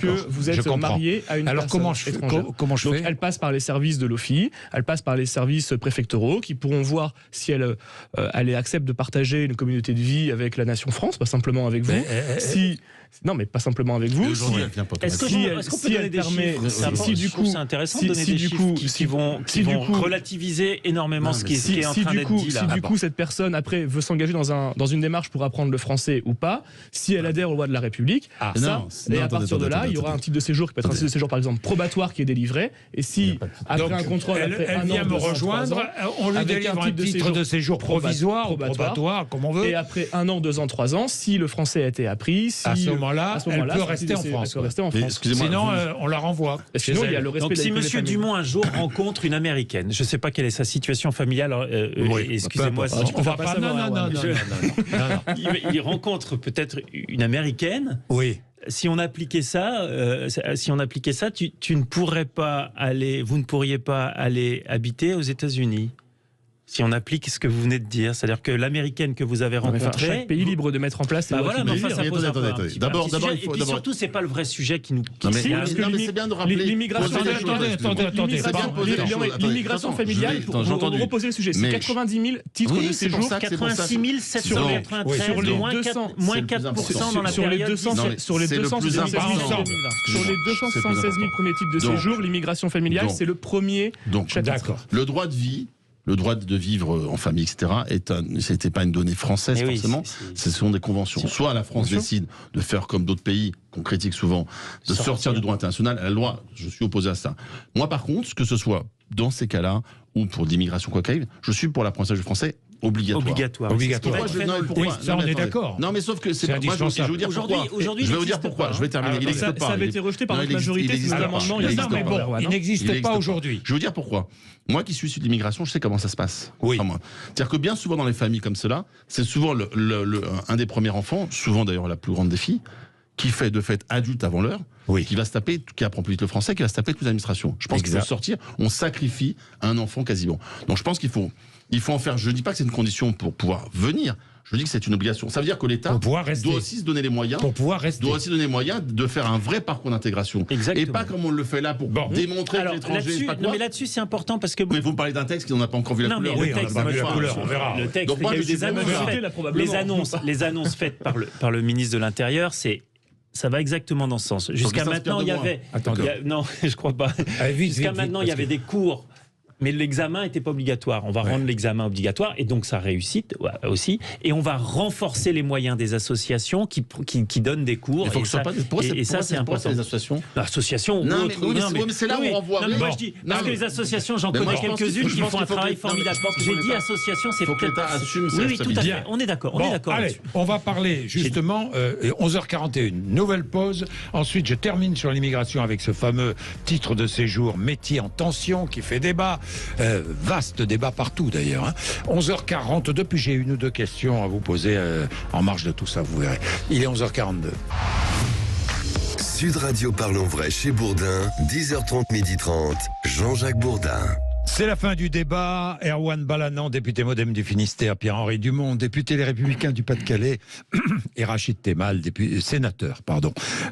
que vous êtes marié à une personne étrangère. Comment je fais ? Elle passe par les services de l'OFII, elle passe par les services préfectoraux qui pourront voir si elle accepte de partager une communauté de vie avec la nation France, pas simplement avec vous. Non, mais pas simplement avec vous. Est-ce qu'on peut donner des chiffres ? C'est intéressant de donner des chiffres qui vont relativiser énormément ce qui est en train d'être dit là. Si du coup cette personne après veut s'engager dans une démarche pour apprendre le français ou pas, si elle adhère aux lois de la République, à partir de là, il y aura un titre de séjour qui peut être un titre de séjour par exemple probatoire qui est délivré. Et si après un contrôle, elle vient me rejoindre, on lui délivre un titre de séjour provisoire ou probatoire, comme on veut. Et après 1 an, 2 ans, 3 ans, si le français a été appris, à ce moment-là, elle peut rester en France. Sinon, on la renvoie. Sinon, il y a le respect. Donc, si Monsieur Dumont un jour rencontre une Américaine, je ne sais pas quelle est sa situation familiale. Excusez-moi, si on va pas. Non. Il rencontre peut-être une Américaine. Oui. Si on appliquait ça, tu ne pourrais pas aller, vous ne pourriez pas aller habiter aux États-Unis. Si on applique ce que vous venez de dire, c'est-à-dire que l'américaine que vous avez rencontrée, chaque pays libre de mettre en place. Ça pose un peu. D'abord, et puis surtout, c'est pas le vrai sujet qui nous. C'est bien de rappeler. L'immigration. L'immigration familiale. Pour reposer le sujet, c'est 90 000 titres de séjour. 86 793, moins 4% dans la période. Sur les 276 000 premiers titres de séjour, l'immigration familiale, c'est le premier chapitre. Le droit de vie. Le droit de vivre en famille, etc., c'était pas une donnée française forcément. Ce sont des conventions. Soit la France décide de faire comme d'autres pays qu'on critique souvent, de sortir du droit international. Elle a le droit. Je suis opposé à ça. Moi, par contre, que ce soit dans ces cas-là ou pour l'immigration quoi qu'il arrive, je suis pour l'apprentissage du français obligatoire. On est d'accord. Non, mais sauf que c'est indispensable. Je vais vous dire pourquoi. Je vais vous dire pourquoi. Je vais terminer. Il n'existe pas. Ça avait été rejeté par notre majorité. Il n'existe pas aujourd'hui. Je vais vous dire pourquoi. Moi qui suis issu de l'immigration, je sais comment ça se passe. Oui. C'est-à-dire que bien souvent dans les familles comme cela, c'est souvent un des premiers enfants, souvent d'ailleurs la plus grande des filles, qui fait de fait adulte avant l'heure, qui va se taper, qui apprend plus vite le français, qui va se taper toute l'administration. Je pense qu'il faut sortir, on sacrifie un enfant quasiment. Donc je pense qu'il faut en faire. Je ne dis pas que c'est une condition pour pouvoir venir. Je dis que c'est une obligation. Ça veut dire que l'État doit aussi se donner les moyens. Doit aussi donner les moyens de faire un vrai parcours d'intégration. Exactement. Et pas comme on le fait là pour démontrer que l'étranger. Non, mais là-dessus, c'est important parce que. Mais vous me parlez d'un texte qui n'en a pas encore vu la couleur. Oui, on n'a pas vu la couleur. On verra. Le texte, il y a eu des annonces. Les annonces faites par le ministre de l'Intérieur, ça va exactement dans ce sens. Jusqu'à maintenant, il y avait. Non, je crois pas. Jusqu'à maintenant, il y avait des cours. Mais l'examen n'était pas obligatoire. On va rendre l'examen obligatoire et donc ça réussit aussi. Et on va renforcer les moyens des associations qui donnent des cours. Pourquoi c'est important les associations. L'association. Non, mais c'est là où on renvoie. Moi je dis parce que les associations, j'en connais quelques-unes qui font un travail formidable. J'ai dit association, c'est peut-être. L'État assume. Oui, tout à fait. On est d'accord. Allez, on va parler justement 11h41. Nouvelle pause. Ensuite, je termine sur l'immigration avec ce fameux titre de séjour métier en tension qui fait débat. Vaste débat partout d'ailleurs. 11h42, puis j'ai une ou deux questions à vous poser en marge de tout ça, vous verrez. Il est 11h42. Sud Radio Parlons Vrai chez Bourdin, 10h30, 12h30, Jean-Jacques Bourdin. C'est la fin du débat. Erwan Balanant, député MoDem du Finistère, Pierre-Henri Dumont, député Les Républicains du Pas-de-Calais, et Rachid Temal, sénateur,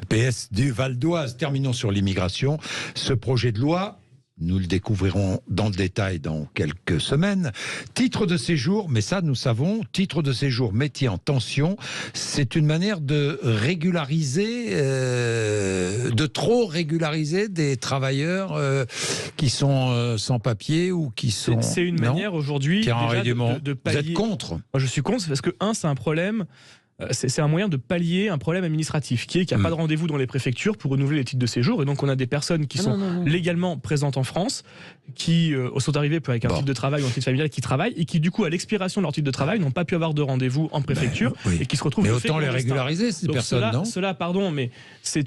PS du Val d'Oise. Terminons sur l'immigration. Ce projet de loi, nous le découvrirons dans le détail dans quelques semaines. Titre de séjour, mais ça nous savons, titre de séjour métier en tension, c'est une manière de régulariser, de trop régulariser des travailleurs qui sont sans papier ou qui sont... C'est une manière aujourd'hui de pallier... Vous êtes contre ? Moi, je suis contre parce que, c'est un problème... C'est un moyen de pallier un problème administratif qui est qu'il n'y a pas de rendez-vous dans les préfectures pour renouveler les titres de séjour, et donc on a des personnes qui sont légalement présentes en France, qui sont arrivées avec un titre de travail ou un titre familial, qui travaillent et qui du coup à l'expiration de leur titre de travail n'ont pas pu avoir de rendez-vous en préfecture et qui se retrouvent... Mais autant les régulariser ces personnes, non ? Cela, pardon, mais c'est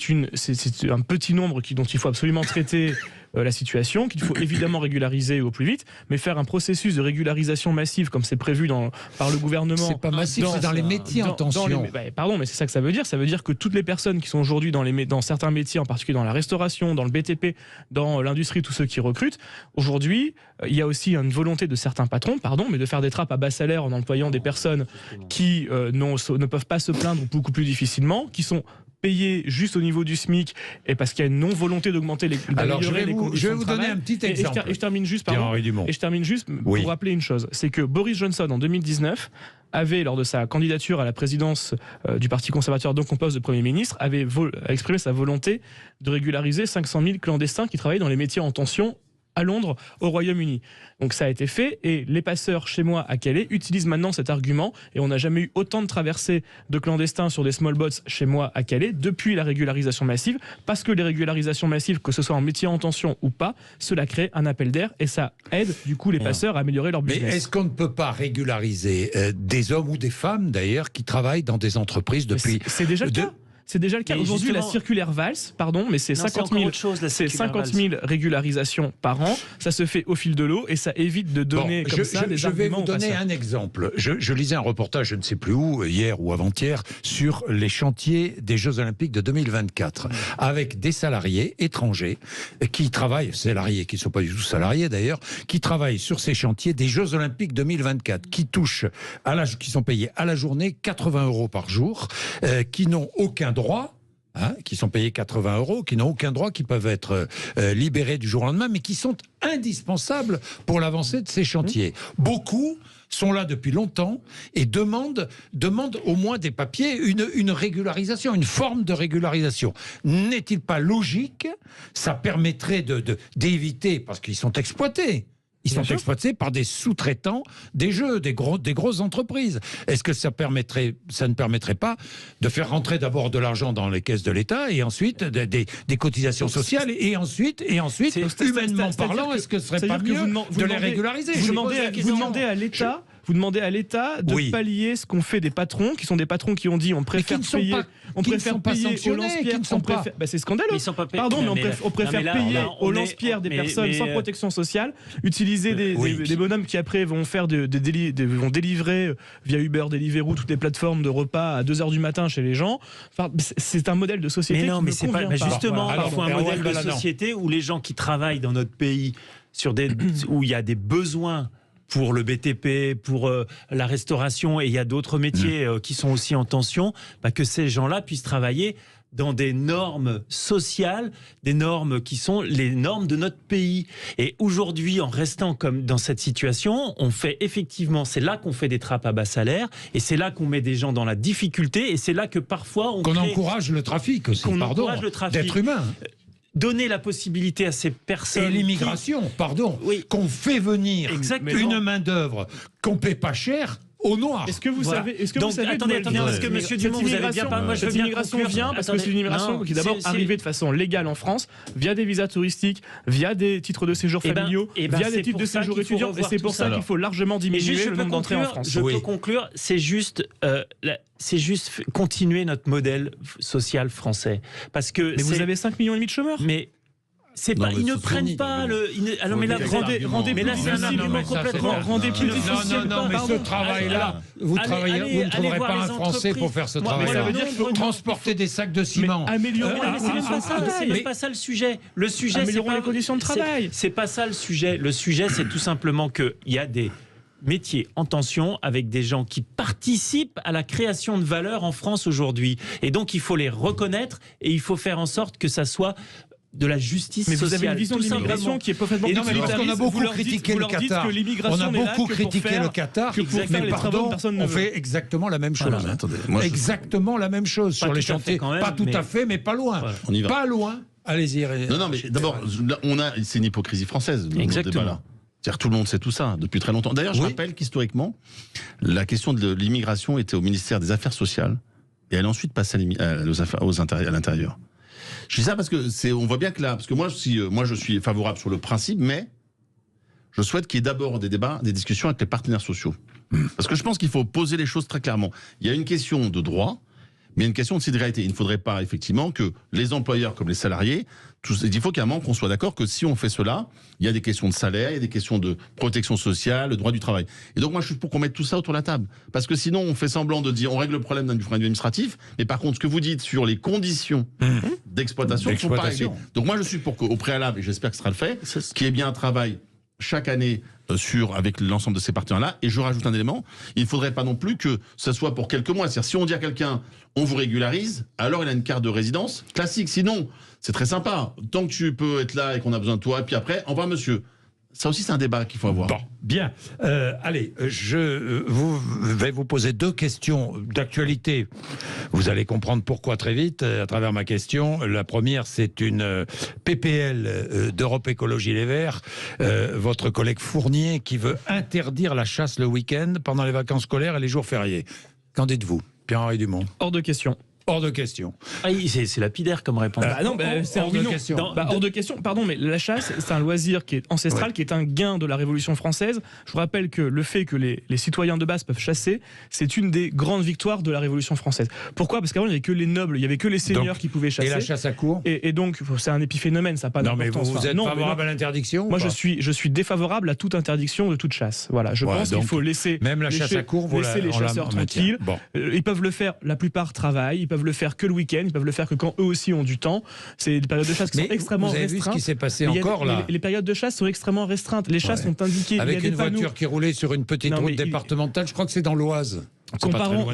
un petit nombre dont il faut absolument traiter la situation, qu'il faut évidemment régulariser au plus vite, mais faire un processus de régularisation massive comme c'est prévu par le gouvernement. C'est pas massif, c'est dans les métiers en tension. Pardon, mais c'est ça que ça veut dire. Ça veut dire que toutes les personnes qui sont aujourd'hui dans certains métiers, en particulier dans la restauration, dans le BTP, dans l'industrie, tous ceux qui recrutent, aujourd'hui, il y a aussi une volonté de certains patrons, mais de faire des trappes à bas salaire en employant des personnes qui ne peuvent pas se plaindre beaucoup plus difficilement, qui sont payés juste au niveau du SMIC, et parce qu'il y a une non-volonté d'augmenter les conditions de travail. Je vais vous donner un petit exemple. Et je termine juste pour rappeler une chose, c'est que Boris Johnson, en 2019, avait, lors de sa candidature à la présidence du Parti conservateur, donc en poste de Premier ministre, avait exprimé sa volonté de régulariser 500 000 clandestins qui travaillaient dans les métiers en tension à Londres, au Royaume-Uni. Donc ça a été fait, et les passeurs chez moi à Calais utilisent maintenant cet argument, et on n'a jamais eu autant de traversées de clandestins sur des small boats chez moi à Calais depuis la régularisation massive, parce que les régularisations massives, que ce soit en métier en tension ou pas, cela crée un appel d'air, et ça aide du coup les passeurs à améliorer leur business. Mais est-ce qu'on ne peut pas régulariser des hommes ou des femmes d'ailleurs qui travaillent dans des entreprises depuis... C'est déjà le cas. C'est déjà le cas. Aujourd'hui, la circulaire Valls, mais c'est 50 000 régularisations par an. Ça se fait au fil de l'eau et ça évite de donner des arguments. Je vais vous donner un exemple. Je lisais un reportage, je ne sais plus où, hier ou avant-hier, sur les chantiers des Jeux Olympiques de 2024, avec des salariés étrangers qui travaillent, salariés qui ne sont pas du tout salariés d'ailleurs, qui travaillent sur ces chantiers des Jeux Olympiques 2024, qui touchent, qui sont payés à la journée 80 € par jour, qui n'ont aucun droit, qui sont payés 80 €, qui n'ont aucun droit, qui peuvent être libérés du jour au lendemain, mais qui sont indispensables pour l'avancée de ces chantiers. Beaucoup sont là depuis longtemps et demandent au moins des papiers, une régularisation, une forme de régularisation. N'est-il pas logique? Ça permettrait d'éviter, parce qu'ils sont exploités. Ils sont exploités par des sous-traitants des Jeux, des grosses entreprises. Est-ce que ça ne permettrait pas de faire rentrer d'abord de l'argent dans les caisses de l'État et ensuite des cotisations sociales et ensuite humainement parlant, est-ce que ce serait pas mieux de les régulariser? Vous demandez à l'État de pallier ce qu'ont fait des patrons, qui sont des patrons qui ont dit on préfère payer aux lance-pierres. C'est scandaleux. On préfère payer aux lance-pierres des personnes sans protection sociale, utiliser des bonhommes qui après vont délivrer via Uber, Deliveroo, toutes les plateformes de repas à 2h du matin chez les gens. Enfin, c'est un modèle de société qui ne convient pas. Justement, il faut un modèle de société où les gens qui travaillent dans notre pays où il y a des besoins pour le BTP, pour la restauration, et il y a d'autres métiers qui sont aussi en tension, que ces gens-là puissent travailler dans des normes sociales, des normes qui sont les normes de notre pays. Et aujourd'hui, en restant comme dans cette situation, on fait effectivement, c'est là qu'on fait des trappes à bas salaire, et c'est là qu'on met des gens dans la difficulté, et c'est là que parfois on encourage le trafic aussi, d'être humain. Donner la possibilité à ces personnes... Et l'immigration, qu'on fait venir une main-d'œuvre qu'on paie pas cher au noir. Est-ce que vous savez attendez, parce que monsieur Dumont, vous avez bien parlé. Moi, je veux bien conclure. Vient parce que c'est une immigration qui est d'abord arrivée de façon légale en France, via des visas touristiques, via des titres de séjour familiaux, via des titres de séjour étudiants, et c'est pour ça qu'il faut largement diminuer le nombre d'entrées en France. Je peux conclure, c'est juste continuer notre modèle social français. Parce que mais vous avez 5,5 millions de chômeurs. Mais ils ne prennent pas le. Alors, mais là, rendez c'est un argument complètement. Rendez plus difficile. Non, mais ce travail-là, vous ne trouverez pas un Français pour faire ce travail-là. Transporter des sacs de ciment. Améliorer les conditions de travail. C'est même pas ça le sujet. Le sujet, c'est pas les conditions de travail. C'est pas ça le sujet. Le sujet, c'est tout simplement qu'il y a des métiers en tension avec des gens qui participent à la création de valeur en France aujourd'hui. Et donc, il faut les reconnaître et il faut faire en sorte que ça soit de la justice sociale. Mais vous avez une vision de l'immigration qui est parfaitement parce qu'on a beaucoup critiqué le Qatar. On a beaucoup critiqué le Qatar, mais pardon, on fait exactement la même chose. Exactement la même chose sur les chantiers. Pas tout à fait, mais pas loin. On y va. Pas loin. Allez-y. Non, mais d'abord, c'est une hypocrisie française. Exactement. C'est-à-dire tout le monde sait tout ça depuis très longtemps. D'ailleurs, je rappelle qu'historiquement, la question de l'immigration était au ministère des Affaires sociales et elle a ensuite passé à l'intérieur. Je dis ça parce que on voit bien que là, parce que moi je suis favorable sur le principe, mais je souhaite qu'il y ait d'abord des débats, des discussions avec les partenaires sociaux. Parce que je pense qu'il faut poser les choses très clairement. Il y a une question de droit, Mais il y a une question aussi de réalité. Il ne faudrait pas, effectivement, que les employeurs comme les salariés, il faut qu'à un moment qu'on soit d'accord que si on fait cela, il y a des questions de salaire, il y a des questions de protection sociale, le droit du travail. Et donc moi, je suis pour qu'on mette tout ça autour de la table. Parce que sinon, on fait semblant de dire, on règle le problème d'un point de vue administratif, mais par contre, ce que vous dites sur les conditions d'exploitation ne sont pas réglées. Donc moi, je suis pour qu'au préalable, et j'espère que ce sera le fait, qu'il y ait bien un travail chaque année avec l'ensemble de ces partenaires-là. Et je rajoute un élément, il ne faudrait pas non plus que ce soit pour quelques mois. C'est-à-dire, si on dit à quelqu'un, on vous régularise, alors il a une carte de résidence classique. Sinon, c'est très sympa. Tant que tu peux être là et qu'on a besoin de toi, et puis après, au revoir monsieur. Ça aussi, c'est un débat qu'il faut avoir. Bon, bien. Allez, je vais vous poser 2 questions d'actualité. Vous allez comprendre pourquoi très vite à travers ma question. La première, c'est une PPL d'Europe Écologie Les Verts. Votre collègue Fournier qui veut interdire la chasse le week-end pendant les vacances scolaires et les jours fériés. Qu'en dites-vous, Pierre-Henri Dumont? Hors de question. Hors de question. Ah, c'est lapidaire comme réponse. C'est hors de question. Hors de question. Pardon, mais la chasse, c'est un loisir qui est ancestral, qui est un gain de la Révolution française. Je vous rappelle que le fait que les citoyens de base peuvent chasser, c'est une des grandes victoires de la Révolution française. Pourquoi ? Parce qu'avant, il n'y avait que les nobles, il n'y avait que les seigneurs qui pouvaient chasser. Et la chasse à courre ? Et donc, c'est un épiphénomène, ça n'a pas d'importance. Non, mais vous êtes favorable à l'interdiction ? Moi, je suis défavorable à toute interdiction de toute chasse. Voilà, je pense qu'il faut laisser même la chasse à cour, laisser les chasseurs tranquilles. Bon. Ils peuvent le faire, la plupart travaillent, ils peuvent le faire que le week-end. Ils peuvent le faire que quand eux aussi ont du temps. C'est des périodes de chasse qui sont extrêmement restreintes. Vous avez vu ce qui s'est passé encore là ? Les périodes de chasse sont extrêmement restreintes. Les chasses sont indiquées. Avec une voiture qui roulait sur une petite route départementale, je crois que c'est dans l'Oise. Comparons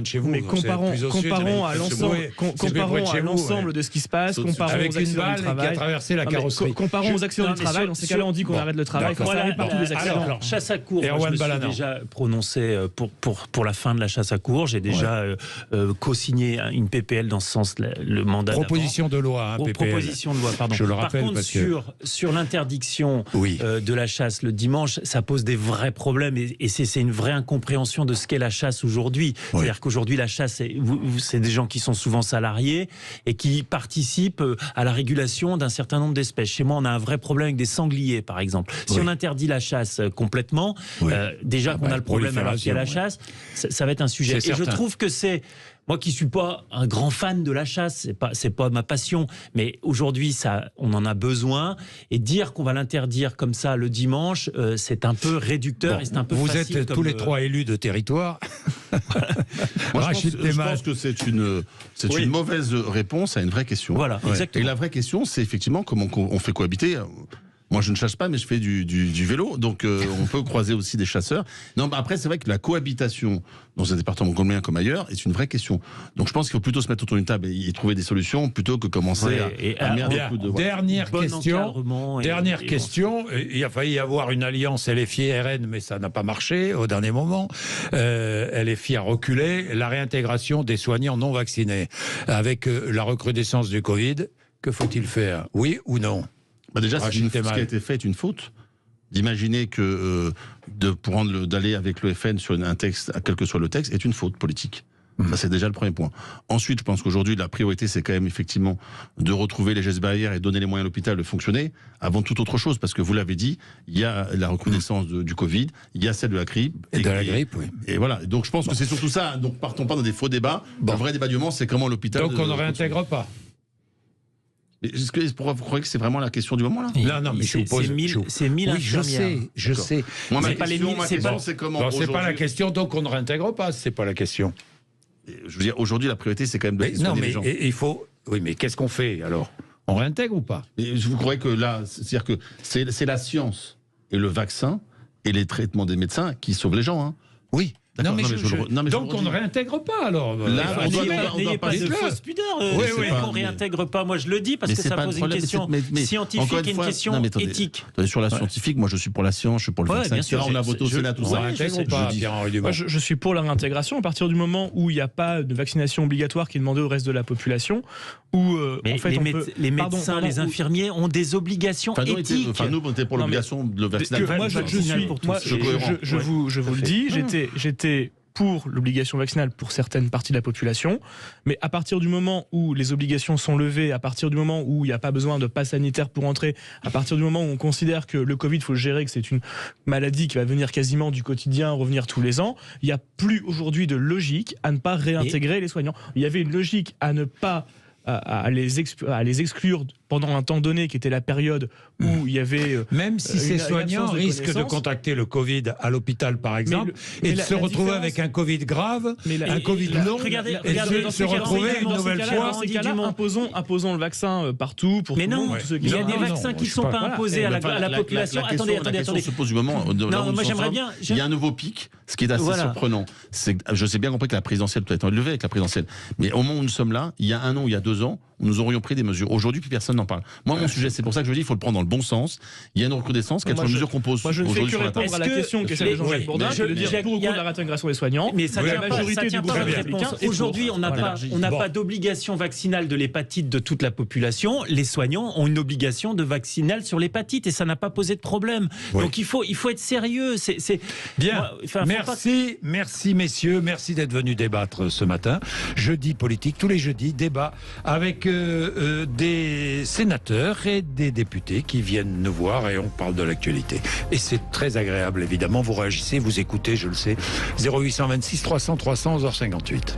à l'ensemble de ce qui se passe, comparons aux accidents du travail. Qui a traversé la carrosserie. Comparons aux accidents du travail. Dans ces cas-là, on dit qu'on arrête le travail. Partout les accidents. Alors, chasse à cour, je me suis déjà prononcé pour la fin de la chasse à cour. J'ai déjà co-signé une PPL dans ce sens, le mandat proposition de loi, PPL. Proposition de loi, pardon. Je le rappelle. Par contre, sur l'interdiction de la chasse le dimanche, ça pose des vrais problèmes et c'est une vraie incompréhension de ce qu'est la chasse aujourd'hui. C'est-à-dire qu'aujourd'hui, la chasse, c'est des gens qui sont souvent salariés et qui participent à la régulation d'un certain nombre d'espèces. Chez moi, on a un vrai problème avec des sangliers, par exemple. Si on interdit la chasse complètement, déjà qu'on a le problème alors qu'il y a la chasse, ça va être un sujet. Et je trouve que c'est... Moi qui suis pas un grand fan de la chasse, c'est pas ma passion, mais aujourd'hui on en a besoin et dire qu'on va l'interdire comme ça le dimanche, c'est un peu réducteur et c'est un peu facile. Vous êtes tous les 3 élus de territoire. Moi, je pense que c'est une mauvaise réponse à une vraie question. Voilà, exactement. Et la vraie question, c'est effectivement comment on fait cohabiter. Moi, je ne chasse pas, mais je fais du vélo, donc on peut croiser aussi des chasseurs. Non, après, c'est vrai que la cohabitation dans un département comme le mien, comme ailleurs, est une vraie question. Donc, je pense qu'il faut plutôt se mettre autour d'une table et trouver des solutions plutôt que commencer à mettre des coups de... Dernière question. Il a failli y avoir une alliance LFI-RN, mais ça n'a pas marché au dernier moment. LFI a reculé. La réintégration des soignants non vaccinés. Avec la recrudescence du Covid, que faut-il faire ? Oui ou non ? Déjà, ce qui a été fait est une faute. D'imaginer que d'aller avec le FN sur un texte, quel que soit le texte, est une faute politique. Ça, c'est déjà le premier point. Ensuite, je pense qu'aujourd'hui, la priorité, c'est quand même effectivement de retrouver les gestes barrières et donner les moyens à l'hôpital de fonctionner avant toute autre chose. Parce que vous l'avez dit, il y a la recrudescence du Covid, il y a celle de la grippe. Et voilà. Donc, je pense que c'est surtout ça. Donc, partons pas dans des faux débats. Le vrai débat du moment, c'est comment l'hôpital... Donc, on ne réintègre pas. Est-ce que vous croyez que c'est vraiment la question du moment là ? Non, mais c'est 1000 infirmières. Je sais. Moi, ma question, c'est comment. C'est pas la question, donc on ne réintègre pas. C'est pas la question. Je veux dire, aujourd'hui, la priorité, c'est quand même de soigner les gens. Il faut. Oui, mais qu'est-ce qu'on fait alors ? On réintègre ou pas ? Vous croyez que là, c'est-à-dire que c'est la science et le vaccin et les traitements des médecins qui sauvent les gens, hein ? Oui. Donc on ne réintègre pas alors. Là, n'ayez pas de fausse pudeur. On ne réintègre pas. Moi je le dis parce que ça pose une question scientifique et une question éthique. Sur la scientifique, moi je suis pour la science, je suis pour le vaccin. Bien sûr, on a voté au Sénat tout ça. Je suis pour la réintégration à partir du moment où il n'y a pas de vaccination obligatoire qui est demandée au reste de la population. Les médecins, les infirmiers ont des obligations éthiques. Enfin nous on était pour l'obligation de le vacciner. Moi je vous le dis, j'étais pour l'obligation vaccinale pour certaines parties de la population, mais à partir du moment où les obligations sont levées, à partir du moment où il n'y a pas besoin de passe sanitaire pour entrer, à partir du moment où on considère que le Covid, il faut le gérer, que c'est une maladie qui va venir quasiment du quotidien, revenir tous les ans, il n'y a plus aujourd'hui de logique à ne pas réintégrer les soignants. Il y avait une logique à ne pas à les exclure pendant un temps donné, qui était la période où il y avait... même si ces soignants risquent de contracter le Covid à l'hôpital, par exemple, et de se retrouver avec un Covid grave, un Covid long, et de se retrouver une nouvelle fois... Dans ces cas-là, imposons le vaccin partout, pour tout le monde. Mais il y a des vaccins qui ne sont pas imposés à la population. Attendez. La question se pose du moment... moi j'aimerais bien... Il y a un nouveau pic, ce qui est assez surprenant. Je sais bien compris que la présidentielle peut être élevée avec la présidentielle, mais au moment où nous sommes là, il y a 1 an, il y a 2 ans, nous aurions pris des mesures. Aujourd'hui, plus personne n'en parle. Moi, mon sujet, c'est pour ça que je dis, il faut le prendre dans le bon sens. Il y a une recrudescence. Quelles sont les mesures qu'on pose aujourd'hui sur la table ? Moi, je ne fais que répondre à la question qu'est celle de Jean-Jacques Bourdin, je veux dire pour ou contre la réintégration des soignants. Mais ça la majorité du groupe républicain. Aujourd'hui, on n'a pas d'obligation vaccinale de l'hépatite de toute la population. Les soignants ont une obligation de vaccinale sur l'hépatite et ça n'a pas posé de problème. Donc il faut être sérieux. Bien. Merci messieurs, merci d'être venus débattre ce matin. Jeudi politique, tous les jeudis, débat avec des sénateurs et des députés qui viennent nous voir et on parle de l'actualité. Et c'est très agréable, évidemment. Vous réagissez, vous écoutez, je le sais. 0826 300 300 11h58.